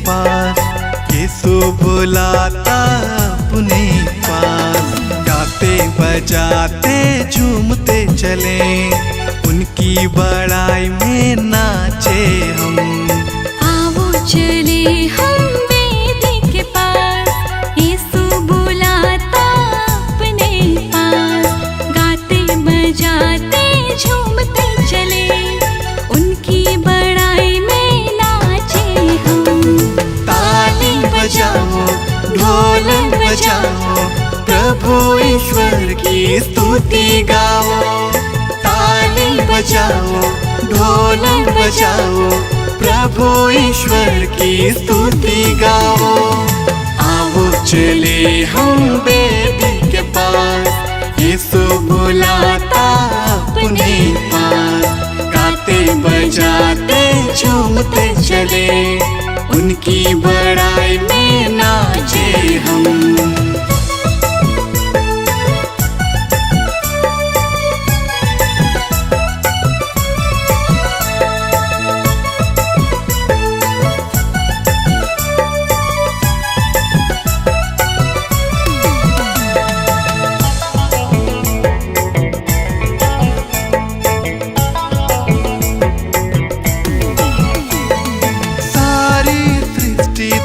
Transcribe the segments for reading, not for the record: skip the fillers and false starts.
पास, यीशु बुलाता अपने पास। गाते बजाते झूमते चले, उनकी बड़ाई में नाचे हम। आओ चले हम वेदी के पास, यीशु बुलाता अपने पास। गाते बजाते झूमते चले, उनकी बड़ाई में नाचे हम। ताली बजाओ, ढोल बजाओ, प्रभु ईश्वर की स्तुति गाओ। ताली बजाओ, ढोल बजाओ, प्रभु ईश्वर की स्तुति गाओ। आओ चले हम वेदी के पास, यीशु बुलाता अपने पास। गाते बजाते झूमते चले, उनकी बड़ाई में नाचे हम।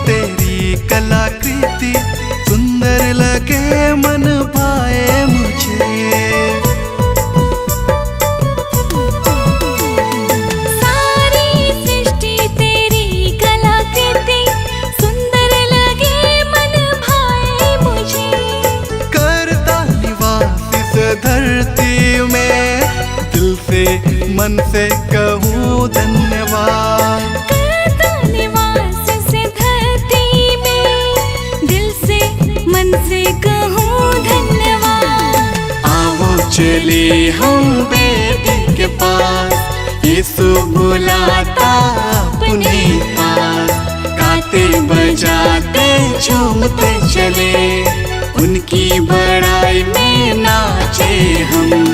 तेरी कलाकृति सुंदर लगे, मन भाए मुझे। सारी सृष्टि तेरी कलाकृति सुंदर लगे, मन भाए मुझे। करता निवास इस धरती में, दिल से मन से कहूँ धन्यवाद। चले हम वेदी के पास, यीशु बुलाता अपने पास। गाते बजाते झूमते चले, उनकी बड़ाई में नाचे हम।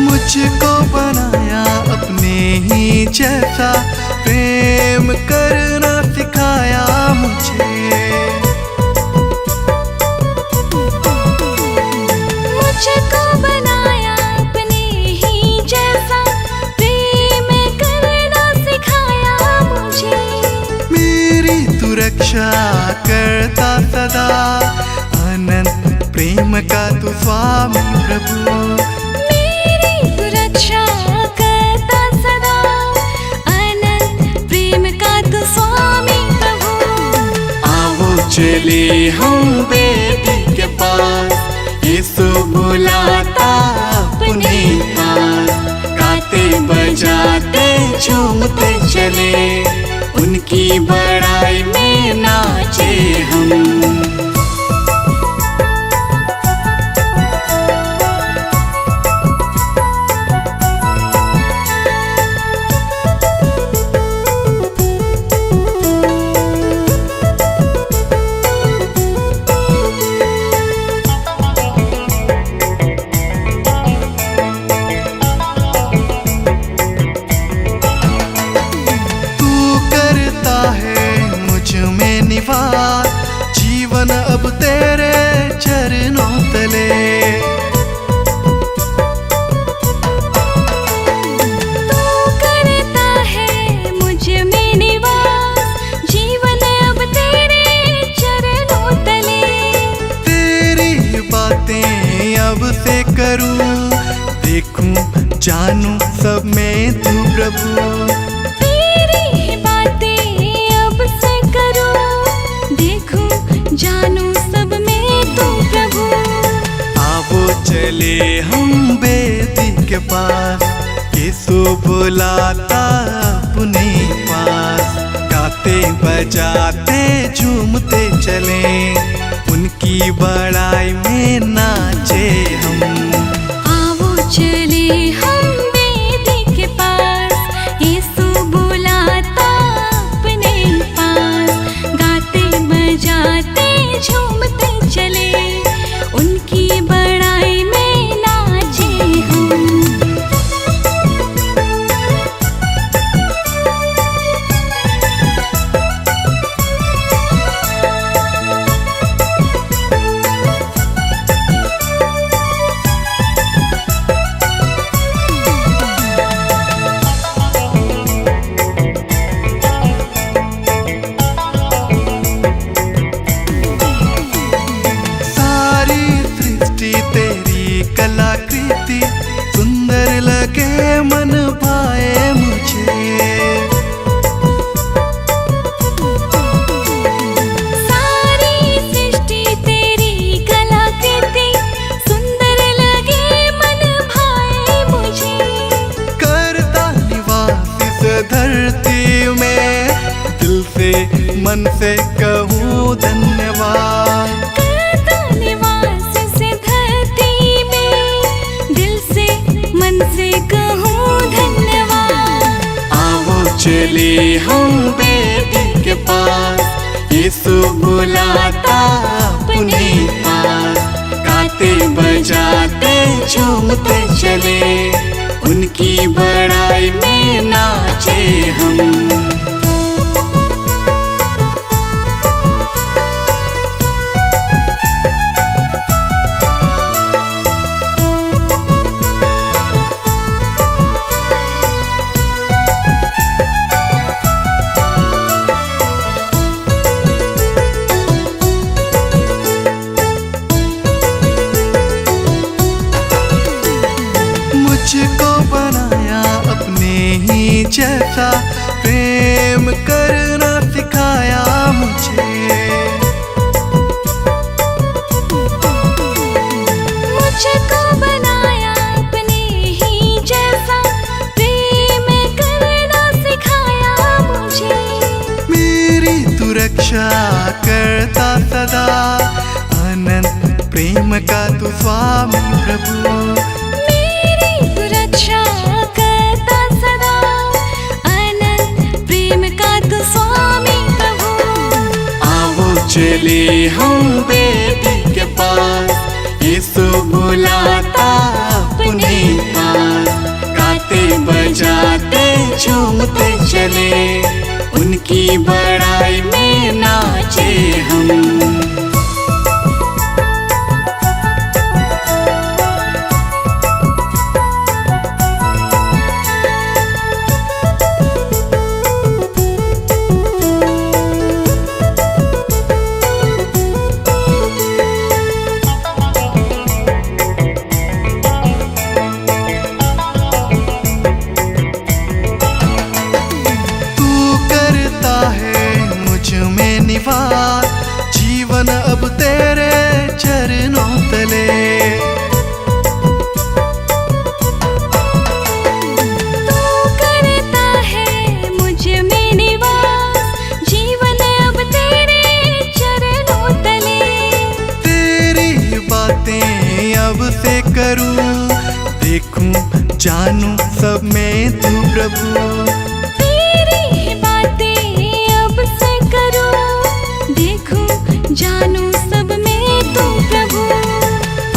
मुझको बनाया अपने ही जैसा, प्रेम करना सिखाया मुझे। मुझको बनाया अपने ही जैसा, प्रेम करना सिखाया मुझे। मेरी तू रक्षा करता सदा, अनंत प्रेम का तू स्वामी प्रभु। रक्षा करता सदा, अनंत प्रेम का तू स्वामी प्रभु। आओ चले हम वेदी के पास, यीशु बुलाता अपने पास। गाते बजाते झूमते चले, उनकी बड़ाई में नाचे हम। जीवन अब तेरे चरणों तले। तू करता है मुझ में निवास, जीवन अब तेरे चरणों तले। तेरी बातें अब से करूं, देखूं जानूं सब में तू प्रभु। जानू सब में तू प्रभु। आओ चले हम वेदी के पास, यीशु बुलाता अपने पास। गाते बजाते झूमते चले, उनकी उनकी बड़ाई में नाचे हम। आओ चले हम वेदी के पास, यीशु बुलाता अपने पास। गाते बजाते झूमते चले, उनकी बड़ाई में नाचे हम। सारी सृष्टि तेरी कलाकृति, सुंदर लगे मन भाए मुझे। सारी सृष्टि तेरी कलाकृति, सुंदर लगे मन भाए मुझे। करता निवास इस धरती में, दिल से मन से कहूँ धन्यवाद। करता निवास इस धरती में, दिल से मन से कहूँ धन्यवाद। आओ चले हम वेदी के पास, यीशु बुलाता अपने पास। गाते बजाते झूमते चले, उनकी बड़ाई में नाचे हम। मुझको बनाया अपने ही जैसा, प्रेम करना सिखाया मुझे। मुझको बनाया अपने ही जैसा, प्रेम करना सिखाया मुझे। मेरी तू रक्षा करता सदा, अनंत प्रेम का तू स्वामी प्रभु। मेरी तू रक्षा करता सदा, अनंत प्रेम का तू स्वामी प्रभु। आओ चले हम वेदी के पास, यीशु बुलाता अपने पास। गाते बजाते झूमते चले, उनकी बड़ाई में नाचे हम। जीवन अब तेरे चरणों तले। तू करता है मुझ में निवास, जीवन अब तेरे चरणों तले। तेरी बातें अब से करूं, देखूं जानूं सब में तू प्रभु। जानू सब में तू प्रभु।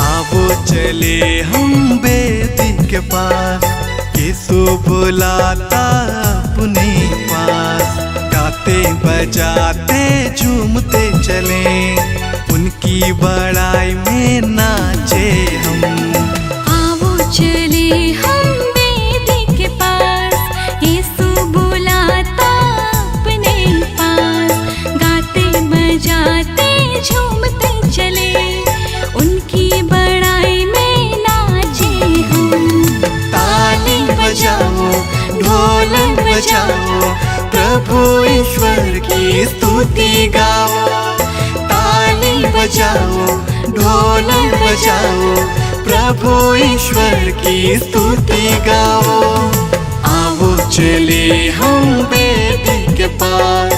आओ चले हम वेदी के पास, यीशु बुलाता अपने पास। गाते बजाते झूमते चले, उनकी बड़ाई में नाचे हम। आओ चले हम वेदी के पास, यीशु बुलाता अपने पास। गाते बजाते झूमते चले, उनकी बड़ाई में नाचे हम। ताली बजाओ, ढोल बजाओ, प्रभु ईश्वर की स्तुति गाओ। ताली बजाओ, ढोल बजाओ, प्रभु ईश्वर की स्तुति गाओ। आओ चले हम वेदी के पास,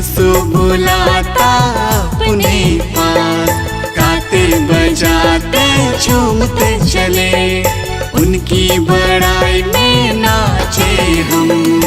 यीशु बुलाता अपने पास। गाते बजाते झूमते चले, उनकी बड़ाई में नाचे हम।